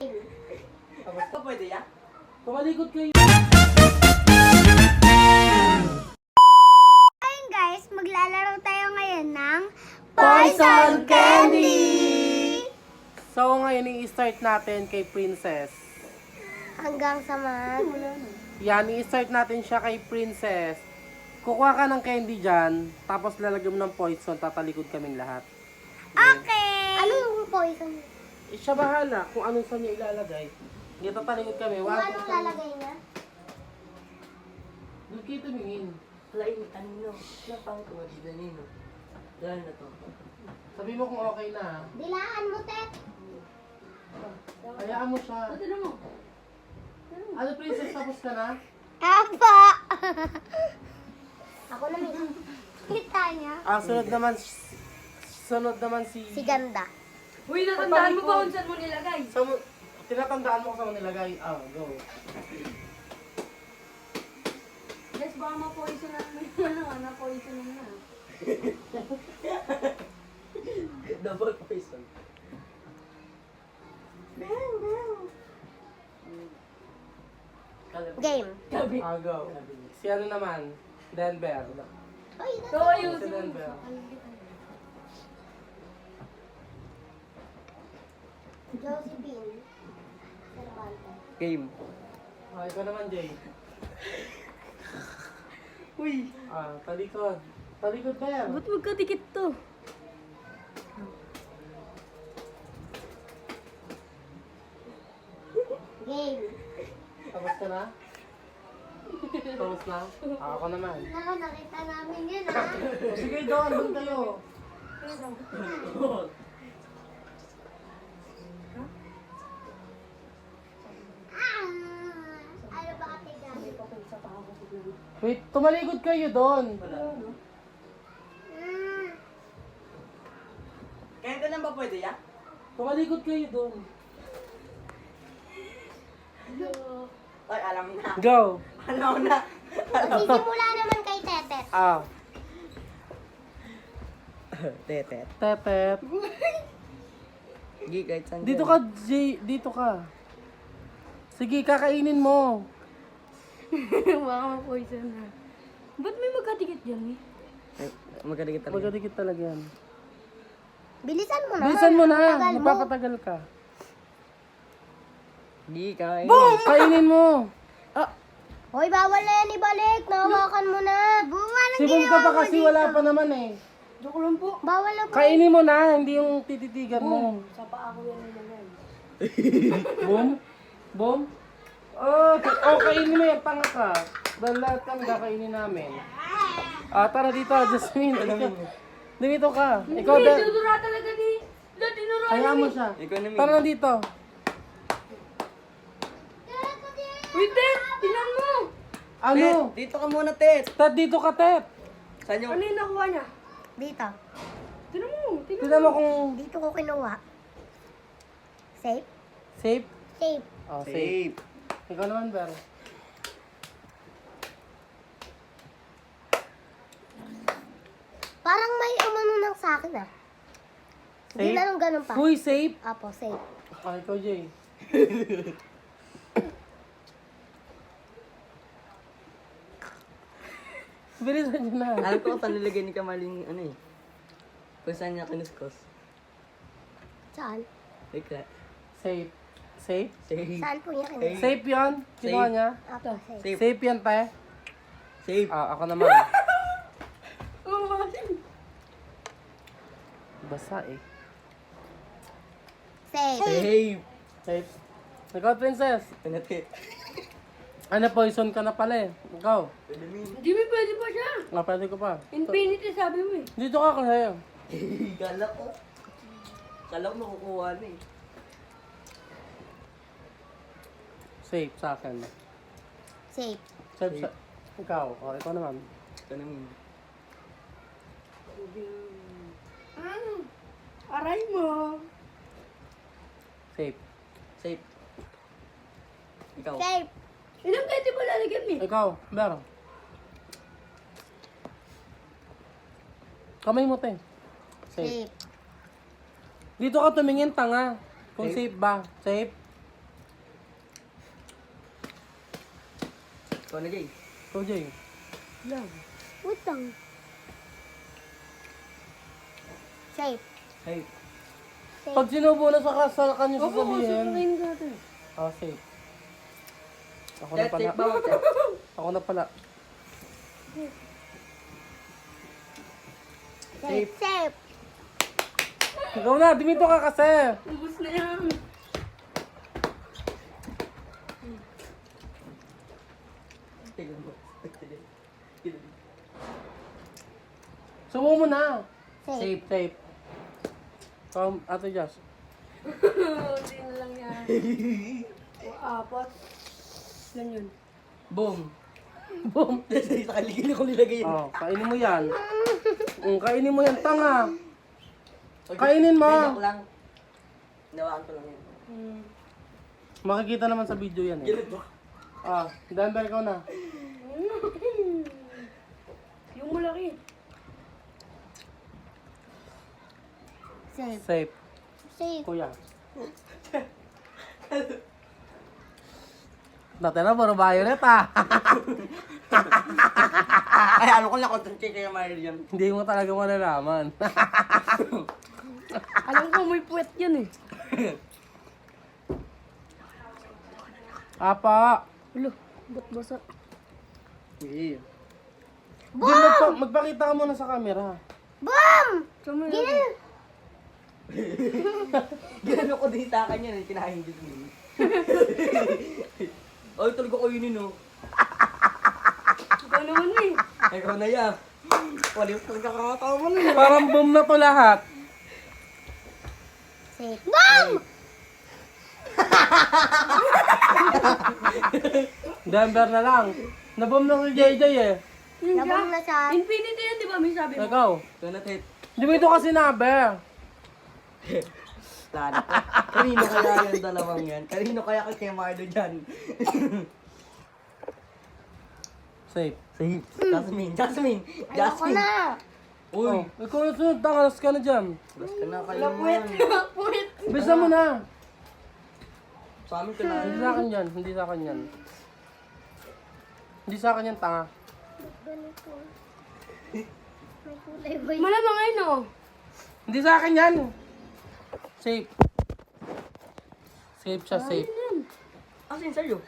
Ito pwede ya? Tumalikod kayo. Ayun guys, maglalaro tayo ngayon ng Poison Candy! So ngayon i-start natin kay Princess. hanggang sa Yan, i-start natin siya kay Princess. Kukuha ka ng candy dyan, tapos lalagyan mo ng poison, tatalikod kaming lahat. Okay! Ano yung poison? Siya bahala kung anong saan niya ilalagay. Hindi tatalikod kami. Kung anong lalagay niya? Doon kayo tumingin. Lain, ano? Napang ko, di na nino. Dahil na to. Sabi mo kung okay na. Dilaan mo, Tet! Hayaan mo siya. Ano Princess, tapos ka na? Apa! Ako na may kita niya. Sunod naman si... Si Ganda. Uy, natandaan mo ba kung saan mo nilagay? Tinatandaan mo kung saan mo nilagay. Go. Guys, baka ma-poison na naman. Na-poison na na. Double poison. Game. Go. Si ano naman? Denver. Uy, So, ayun. Si Denver. Josephine. Cervantes. Game. Ikaw naman, Jay. Uy! Talikod. Talikod ba yan? Ba't magkadikit to? Game. Tapos ka na? Tapos na? Ako naman. Nako, nakita namin yun Sige, doon kayo. Ano ba katiga? Wait, tumalikod kayo doon. Kaya ito lang ba pwede ya? Tumalikod kayo doon. Ay, alam na. Go. Alam na. Magsisimula naman kay Tetet. Tetet. Tetet. Hindi, kahit saan. Dito ka, Jay. Dito ka. Sige, kakainin mo. Baka ma-poison na. Ba't may magkadikit dyan eh? Magkadikit talaga. Magkadikit talaga yan. Bilisan mo naman. Bilisan mo na. Tagal mo. Napapatagal ka. Hindi, kain. Kainin mo. Hoy, bawal na yan ibalik. Nahawakan mo na. Bumalik Sibong ka pa kasi wala pa naman eh. Joke lang po. Bawal na po. Kainin mo na, hindi yung tititigan mo. Sa paa ko yan nilagay. Boom? Boom? Kainin mo yan, tanga ka. Dahil lahat kami kakainin namin. Tara dito, Jasmine. Dito ka. Ikaw Uy, da. tinura talaga ni... Tinura Hayaan mo siya. Ikaw naman. Tara na dito. Uy, Ted! Tingnan mo! Ano? Dito ka muna, Tet. Ted, dito ka, Ted. Saan yung... Ano yung nakuha niya? Dito. Tingnan mo! Tingnan Tignan mo kung Dito ko kinuha. Safe? safe. Safe. Safe. Ikaw naman, Ber. Parang may umano ng sa akin ah. Hindi Safe? na nung ganun pa. Uy, safe. Apo, safe. Ikaw, Jay. Bilisan niyo na. Alam ko kung saan nilagay ni Kamaling ano eh. Kung saan niya kinuskos. Saan? Like that. Safe. Safe? Safe. Saan po niya kinuha? Safe yun? Kinuha niya? Apo, safe. Safe. Safe yan, te. Safe. Ako naman. Basa eh. Safe. Safe. Safe. Ikaw, Princess. Pinati. Ano, poison ka na pala eh. Ikaw. Hindi mo pwede pa siya. Pwede ko pa. Infinity sabi mo eh. Dito ka kasi. Kala ko. Kala ko makukuha na eh. Safe sa akin. Safe. Safe sa... Ikaw. Ikaw naman. Ito naman. Ano? Aray mo. Safe. Safe. Ikaw. Safe. Ilang kaya di ba lalagyan mo eh? Ikaw, Ber. Kamay mo, te. Safe. Safe. Dito ka tumingin, tanga. Kung Safe? safe ba? Safe? Ikaw na, Jay. Ikaw, Jay. Love. Wait lang. Safe. Hey. Pag sinubo na sa kanya Opo, sasabihin. sasakayin ka natin. Safe. Ako na Tet, pala. safe bawal, Tet. Ako na pala. Safe. Safe. Ikaw na, dumito ka kasi. Ubus na yan. Tignan mo. Sumo mo na. Safe. Safe. Ate Jazz. Hindi na lang yan. Apat. Lang yun. Boom. Boom. Sa kaligil ko nilagay yun. Oh, kainin mo yan. Kainin mo yan, tanga. Kainin mo. Joke lang. Nawaan ko lang yun. Makikita naman sa video yan eh. Gilid mo. Denver ikaw na. Yung malaki. Safe. Safe. Safe. Kuya. Dati na, puro violet ah. Ay, ano ko na-concentrate kay Mariam. Hindi mo talaga malalaman. Alam ko may puwet yan eh. Apa. Ulo, ba't basa? Sige. Magpakita ka muna sa camera. Boom! Kami Ganun. Ginano ko din sa akin yan, kinahin din mo. Ay, talaga ko yun yun, oh. Ikaw naman eh. Ikaw na yan. Wali ko kakakatawa mo na. Parang boom na to lahat. Safe. Boom! Denver na lang. Naboom na si JJ eh. Yun Nabang na siya. Infinity yan, di ba? May sabi mo. Ikaw. Ikaw na, Tet. Hindi mo ito kasi sinabi. Sana. Kanino kaya yung dalawang yan? Kanino kaya kay Mardo dyan? Safe. Safe. Jasmine. Jasmine. Ayoko Jasmine. na. Uy. Ikaw na sunod. Tangalas ka na dyan. Basta ka na kayo Wala puwet. naman. Puwet. Bisa mo na. Sa amin ka na. Hindi sa akin yan. Hindi sa akin yan. Hindi sa akin yan, tanga. Ganito. May kulay ba yun? Malamang ayun oh. Hindi sa akin yan. Safe. Safe siya, safe. Asin sa'yo.